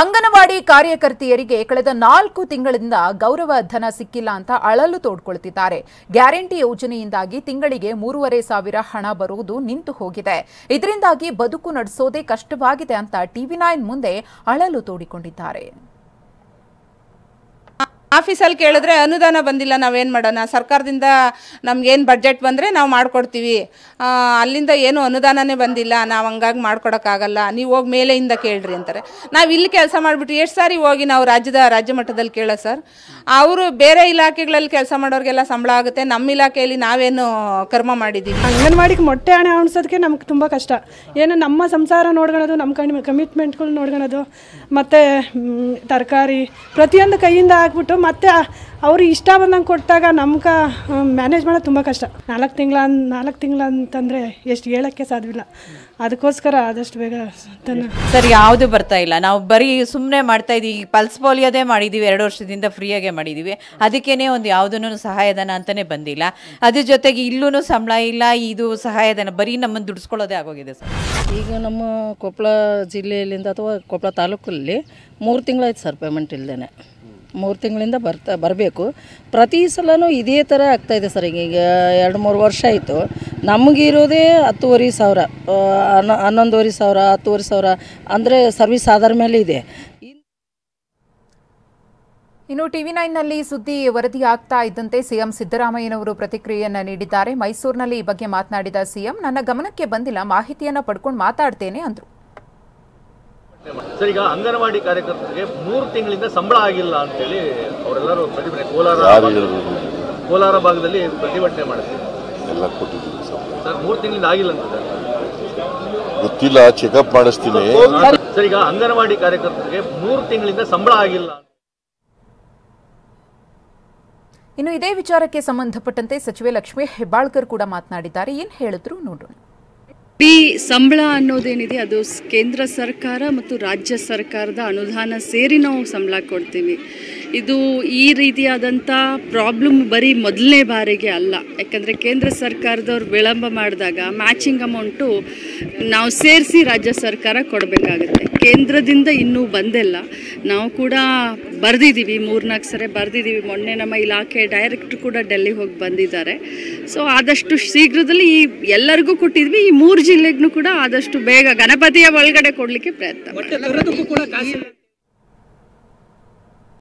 ಅಂಗನವಾಡಿ ಕಾರ್ಯಕರ್ತೆಯರಿಗೆ ಕಳೆದ 4 ತಿಂಗಳಿಂದ ಗೌರವ ಧನ ಸಿಕ್ಕಿಲ್ಲ ಅಂತ ಅಳಲು ತೋಡ್ಕೊಳ್ತಿದ್ದಾರೆ. ಗ್ಯಾರಂಟಿ ಯೋಜನೆಯಿಂದಾಗಿ ತಿಂಗಳಿಗೆ 3,500 ಹಣ ಬರುವುದು ನಿಂತು ಹೋಗಿದೆ. ಇದರಿಂದಾಗಿ ಬದುಕು ನಡೆಸೋದೇ ಕಷ್ಟವಾಗಿದೆ ಅಂತ TV9 ಮುಂದೆ ಅಳಲು ತೋಡಿಕೊಂಡಿದ್ದಾರೆ. ಆಫೀಸಲ್ಲಿ ಕೇಳಿದ್ರೆ ಅನುದಾನ ಬಂದಿಲ್ಲ, ನಾವೇನು ಮಾಡೋಣ, ಸರ್ಕಾರದಿಂದ ನಮಗೇನು ಬಡ್ಜೆಟ್ ಬಂದರೆ ನಾವು ಮಾಡಿಕೊಡ್ತೀವಿ, ಅಲ್ಲಿಂದ ಏನು ಅನುದಾನನೇ ಬಂದಿಲ್ಲ, ನಾವು ಹಂಗಾಗಿ ಮಾಡ್ಕೊಡೋಕ್ಕಾಗಲ್ಲ, ನೀವು ಹೋಗಿ ಮೇಲೆಯಿಂದ ಕೇಳ್ರಿ ಅಂತಾರೆ. ನಾವು ಇಲ್ಲಿ ಕೆಲಸ ಮಾಡಿಬಿಟ್ಟು ಎಷ್ಟು ಸಾರಿ ಹೋಗಿ ನಾವು ರಾಜ್ಯ ಮಟ್ಟದಲ್ಲಿ ಕೇಳೋ ಸರ್, ಅವರು ಬೇರೆ ಇಲಾಖೆಗಳಲ್ಲಿ ಕೆಲಸ ಮಾಡೋರಿಗೆಲ್ಲ ಸಂಬಳ ಆಗುತ್ತೆ, ನಮ್ಮ ಇಲಾಖೆಯಲ್ಲಿ ನಾವೇನು ಕರ್ಮ ಮಾಡಿದ್ದೀವಿ. ಅಂಗನವಾಡಿಗೆ ಮೊಟ್ಟೆ ಹಣೆ ಉಣಿಸೋದಕ್ಕೆ ನಮ್ಗೆ ತುಂಬ ಕಷ್ಟ. ಏನು ನಮ್ಮ ಸಂಸಾರ ನೋಡ್ಕೊಳೋದು, ನಮ್ಮ ಕಮಿಟ್ಮೆಂಟ್ಗಳು ನೋಡ್ಕೊಳೋದು, ಮತ್ತು ತರಕಾರಿ ಪ್ರತಿಯೊಂದು ಕೈಯಿಂದ ಹಾಕ್ಬಿಟ್ಟು ಮತ್ತು ಅವರು ಇಷ್ಟ ಬಂದಂಗೆ ಕೊಟ್ಟಾಗ ನಮ್ಗೆ ಮ್ಯಾನೇಜ್ ಮಾಡೋದು ತುಂಬ ಕಷ್ಟ. 4 ತಿಂಗಳು ಅಂತಂದರೆ ಎಷ್ಟು ಹೇಳೋಕ್ಕೆ ಸಾಧ್ಯವಿಲ್ಲ. ಅದಕ್ಕೋಸ್ಕರ ಆದಷ್ಟು ಬೇಗ ಸರ್ ಯಾವುದು ಬರ್ತಾ ಇಲ್ಲ. ನಾವು ಬರೀ ಸುಮ್ಮನೆ ಮಾಡ್ತಾ ಇದ್ದೀವಿ. ಪಲ್ಸ್ ಪೋಲಿಯೋದೇ ಮಾಡಿದ್ದೀವಿ, 2 ವರ್ಷದಿಂದ ಫ್ರೀಯಾಗೆ ಮಾಡಿದ್ದೀವಿ. ಅದಕ್ಕೇನೆ ಒಂದು ಯಾವುದೂ ಸಹಾಯಧನ ಅಂತಲೇ ಬಂದಿಲ್ಲ. ಅದ್ರ ಜೊತೆಗೆ ಇಲ್ಲೂ ಸಂಬಳ ಇಲ್ಲ, ಇದು ಸಹಾಯಧನ ಬರೀ ನಮ್ಮನ್ನು ದುಡಿಸ್ಕೊಳ್ಳೋದೇ ಆಗೋಗಿದೆ ಸರ್. ಈಗ ನಮ್ಮ ಕೊಪ್ಪಳ ಜಿಲ್ಲೆಯಲ್ಲಿಂದ ಅಥವಾ ಕೊಪ್ಪಳ ತಾಲೂಕಲ್ಲಿ 3 ತಿಂಗಳಾಯ್ತು ಸರ್ ಪೇಮೆಂಟ್ ಇಲ್ಲದೇ. 3 ತಿಂಗಳಿಂದ ಬರಬೇಕು. ಪ್ರತಿ ಸಲನೂ ಇದೇ ಥರ ಆಗ್ತಾಯಿದೆ ಸರ್. ಈಗ 2-3 ವರ್ಷ ಆಯಿತು. ನಮಗಿರೋದೇ 10,500, 11,500, 10,500 ಅಂದರೆ ಸರ್ವಿಸ್ ಆಧಾರ ಮೇಲೆ ಇದೆ. ಇನ್ನು TV9ನಲ್ಲಿ ಸುದ್ದಿ ವರದಿ ಆಗ್ತಾ ಇದ್ದಂತೆ ಸಿಎಂ ಸಿದ್ದರಾಮಯ್ಯನವರು ಪ್ರತಿಕ್ರಿಯೆಯನ್ನು ನೀಡಿದ್ದಾರೆ. ಮೈಸೂರಿನಲ್ಲಿ ಈ ಬಗ್ಗೆ ಮಾತನಾಡಿದ ಸಿಎಂ, ನನ್ನ ಗಮನಕ್ಕೆ ಬಂದಿಲ್ಲ, ಮಾಹಿತಿಯನ್ನು ಪಡ್ಕೊಂಡು ಮಾತಾಡ್ತೇನೆ ಅಂದರು. ಸರ್, ಈಗ ಅಂಗನವಾಡಿ ಕಾರ್ಯಕರ್ತರಿಗೆ 3 ತಿಂಗಳಿಂದ ಸಂಬಳ ಆಗಿಲ್ಲ ಅಂತೇಳಿ ಅವರೆಲ್ಲರೂ ಪ್ರತಿಭಟನೆ ಕೋಲಾರ ಭಾಗದಲ್ಲಿ ಪ್ರತಿಭಟನೆ ಮಾಡ್ತಾರೆ. ಎಲ್ಲ ಕೊಟ್ಟಿದ್ದೀವಿ ಸರ್, 3 ತಿಂಗಳಿಂದ ಆಗಿಲ್ಲ ಅಂತ ಗೊತ್ತಿಲ್ಲ, ಚೆಕಪ್ ಮಾಡಿಸ್ತೀನಿ. ಸರ್, ಈಗ ಅಂಗನವಾಡಿ ಕಾರ್ಯಕರ್ತರಿಗೆ 3 ತಿಂಗಳಿಂದ ಸಂಬಳ ಆಗಿಲ್ಲ. ಇನ್ನು ಇದೇ ವಿಚಾರಕ್ಕೆ ಸಂಬಂಧಪಟ್ಟಂತೆ ಸಚಿವೆ ಲಕ್ಷ್ಮೀ ಹೆಬ್ಬಾಳ್ಕರ್ ಕೂಡ ಮಾತನಾಡಿದ್ದಾರೆ. ಏನು ಹೇಳಿದ್ರು ನೋಡೋಣ. ಈ ಸಂಬಳ ಅನ್ನೋದೇನಿದೆ ಅದು ಕೇಂದ್ರ ಸರ್ಕಾರ ಮತ್ತು ರಾಜ್ಯ ಸರ್ಕಾರದ ಅನುದಾನ ಸೇರಿ ನಾವು ಸಂಬಳ ಕೊಡ್ತೀವಿ. ಇದು ಈ ರೀತಿಯಾದಂಥ ಪ್ರಾಬ್ಲಮ್ ಬರೀ ಮೊದಲನೇ ಬಾರಿಗೆ ಅಲ್ಲ. ಯಾಕಂದರೆ ಕೇಂದ್ರ ಸರ್ಕಾರದವ್ರು ವಿಳಂಬ ಮಾಡಿದಾಗ ಮ್ಯಾಚಿಂಗ್ ಅಮೌಂಟು ನಾವು ಸೇರಿಸಿ ರಾಜ್ಯ ಸರ್ಕಾರ ಕೊಡಬೇಕಾಗುತ್ತೆ. ಕೇಂದ್ರದಿಂದ ಇನ್ನೂ ಬಂದಿಲ್ಲ. ನಾವು ಕೂಡ ಬರೆದಿದ್ದೀವಿ, 3-4 ಸರಿ ಬರೆದಿದ್ದೀವಿ. ಮೊನ್ನೆ ನಮ್ಮ ಇಲಾಖೆ ಡೈರೆಕ್ಟ್ರು ಕೂಡ ಡೆಲ್ಲಿ ಹೋಗಿ ಬಂದಿದ್ದಾರೆ. ಸೊ ಆದಷ್ಟು ಶೀಘ್ರದಲ್ಲಿ ಎಲ್ಲರಿಗೂ ಕೊಟ್ಟಿದ್ವಿ. ಈ 3 ಜಿಲ್ಲೆಗೂ ಕೂಡ ಆದಷ್ಟು ಬೇಗ ಗಣಪತಿಯ ಒಳಗಡೆ ಕೊಡಲಿಕ್ಕೆ ಪ್ರಯತ್ನ ಮಾಡ್ತೀವಿ.